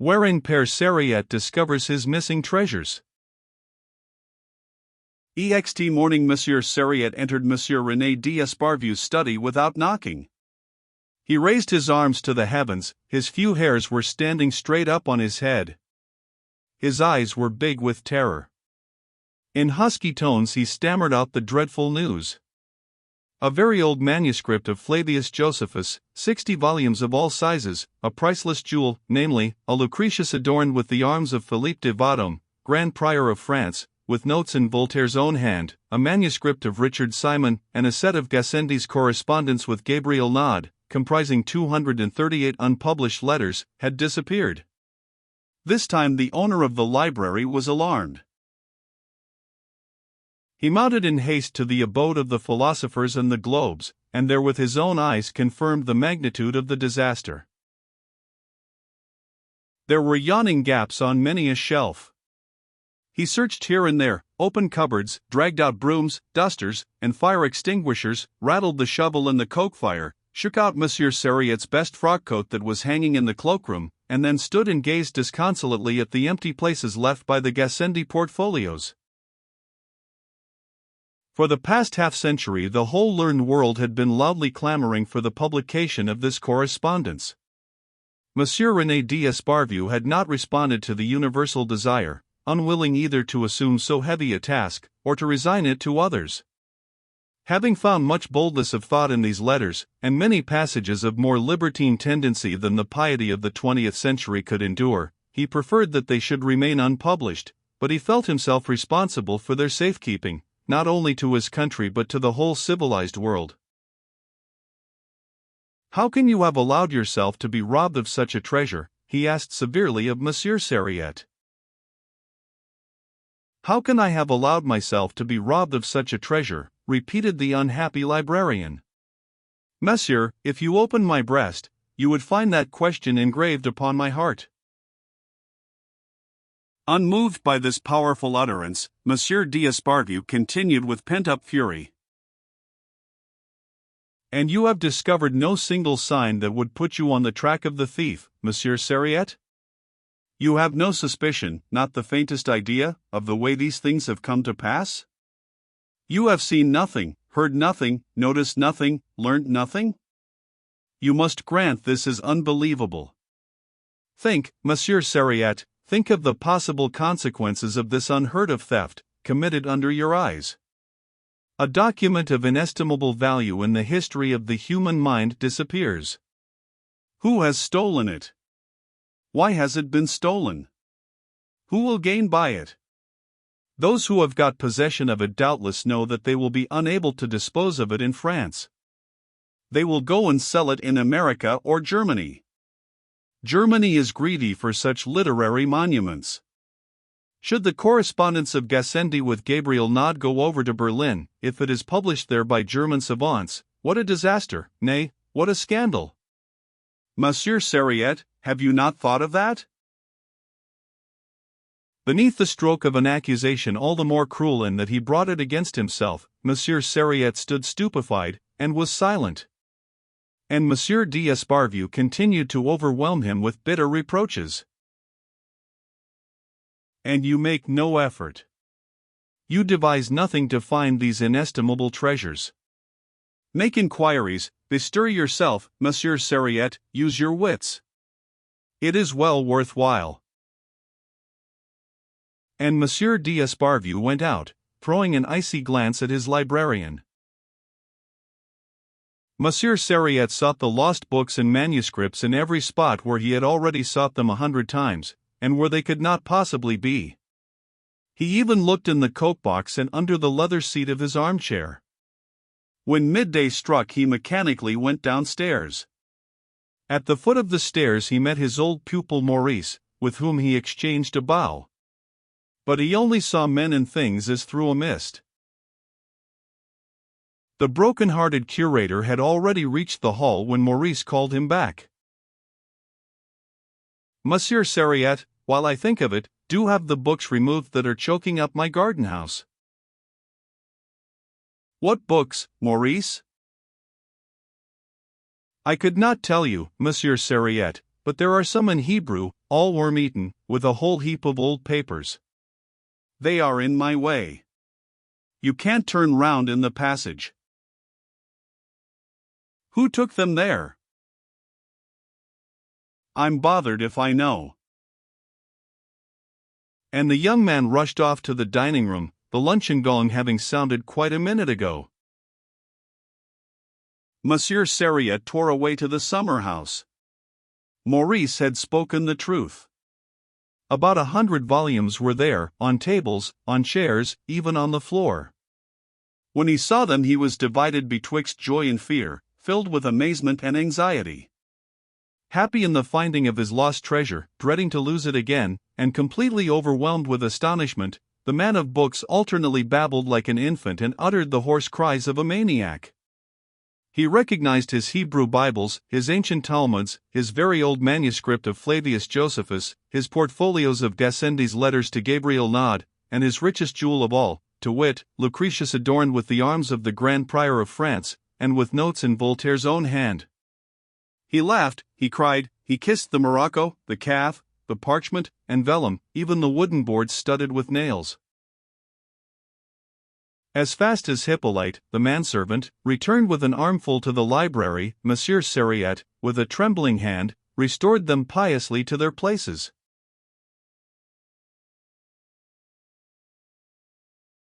wherein Père Sariette discovers his missing treasures. Ext morning Monsieur Sariette entered Monsieur René d'Esparvieu's study without knocking. He raised his arms to the heavens, his few hairs were standing straight up on his head. His eyes were big with terror. In husky tones he stammered out the dreadful news. A very old manuscript of Flavius Josephus, 60 volumes of all sizes, a priceless jewel, namely, a Lucretius adorned with the arms of Philippe de Vendôme, Grand Prior of France, with notes in Voltaire's own hand, a manuscript of Richard Simon, and a set of Gassendi's correspondence with Gabriel Naud, comprising 238 unpublished letters, had disappeared. This time the owner of the library was alarmed. He mounted in haste to the abode of the philosophers and the globes, and there with his own eyes confirmed the magnitude of the disaster. There were yawning gaps on many a shelf. He searched here and there, opened cupboards, dragged out brooms, dusters, and fire extinguishers, rattled the shovel and the coke fire, shook out Monsieur Sariette's best frock coat that was hanging in the cloakroom, and then stood and gazed disconsolately at the empty places left by the Gassendi portfolios. For the past half-century the whole learned world had been loudly clamoring for the publication of this correspondence. Monsieur René d'Esparvieu had not responded to the universal desire, unwilling either to assume so heavy a task, or to resign it to others. Having found much boldness of thought in these letters, and many passages of more libertine tendency than the piety of the 20th century could endure, he preferred that they should remain unpublished, but he felt himself responsible for their safekeeping, not only to his country but to the whole civilized world. "How can you have allowed yourself to be robbed of such a treasure?" he asked severely of Monsieur Sariette. "How can I have allowed myself to be robbed of such a treasure?" repeated the unhappy librarian. "Monsieur, if you opened my breast, you would find that question engraved upon my heart." Unmoved by this powerful utterance, Monsieur d'Esparvieu continued with pent-up fury. "And you have discovered no single sign that would put you on the track of the thief, Monsieur Sariette? You have no suspicion, not the faintest idea, of the way these things have come to pass? You have seen nothing, heard nothing, noticed nothing, learned nothing? You must grant this is unbelievable. Think, Monsieur Sariette, think of the possible consequences of this unheard-of theft, committed under your eyes. A document of inestimable value in the history of the human mind disappears. Who has stolen it? Why has it been stolen? Who will gain by it? Those who have got possession of it doubtless know that they will be unable to dispose of it in France. They will go and sell it in America or Germany. Germany is greedy for such literary monuments. Should the correspondence of Gassendi with Gabriel Naud go over to Berlin, if it is published there by German savants, what a disaster, nay, what a scandal! Monsieur Sariette, have you not thought of that? Beneath the stroke of an accusation all the more cruel in that he brought it against himself, Monsieur Sariette stood stupefied, and was silent. And Monsieur d'Esparvieu continued to overwhelm him with bitter reproaches. "And you make no effort. You devise nothing to find these inestimable treasures. Make inquiries, bestir yourself, Monsieur Sariette, use your wits. It is well worth while." And Monsieur d'Esparvieu went out, throwing an icy glance at his librarian. Monsieur Sariette sought the lost books and manuscripts in every spot where he had already sought them 100 times, and where they could not possibly be. He even looked in the coke box and under the leather seat of his armchair. When midday struck he mechanically went downstairs. At the foot of the stairs he met his old pupil Maurice, with whom he exchanged a bow. But he only saw men and things as through a mist. The broken-hearted curator had already reached the hall when Maurice called him back. "Monsieur Sariette, while I think of it, do have the books removed that are choking up my garden house." "What books, Maurice?" "I could not tell you, Monsieur Sariette, but there are some in Hebrew, all worm-eaten, with a whole heap of old papers. They are in my way. You can't turn round in the passage. Who took them there? I'm bothered if I know. And the young man rushed off to the dining room, the luncheon gong having sounded quite a minute ago. Monsieur Sariette tore away to the summer house. Maurice had spoken the truth. About 100 volumes were there, on tables, on chairs, even on the floor. When he saw them he was divided betwixt joy and fear, filled with amazement and anxiety. Happy in the finding of his lost treasure, dreading to lose it again, and completely overwhelmed with astonishment, the man of books alternately babbled like an infant and uttered the hoarse cries of a maniac. He recognized his Hebrew Bibles, his ancient Talmuds, his very old manuscript of Flavius Josephus, his portfolios of Gassendi's letters to Gabriel Naud, and his richest jewel of all, to wit, Lucretius adorned with the arms of the Grand Prior of France, and with notes in Voltaire's own hand. He laughed, he cried, he kissed the morocco, the calf, the parchment, and vellum, even the wooden boards studded with nails. As fast as Hippolyte, the manservant, returned with an armful to the library, Monsieur Sariette, with a trembling hand, restored them piously to their places.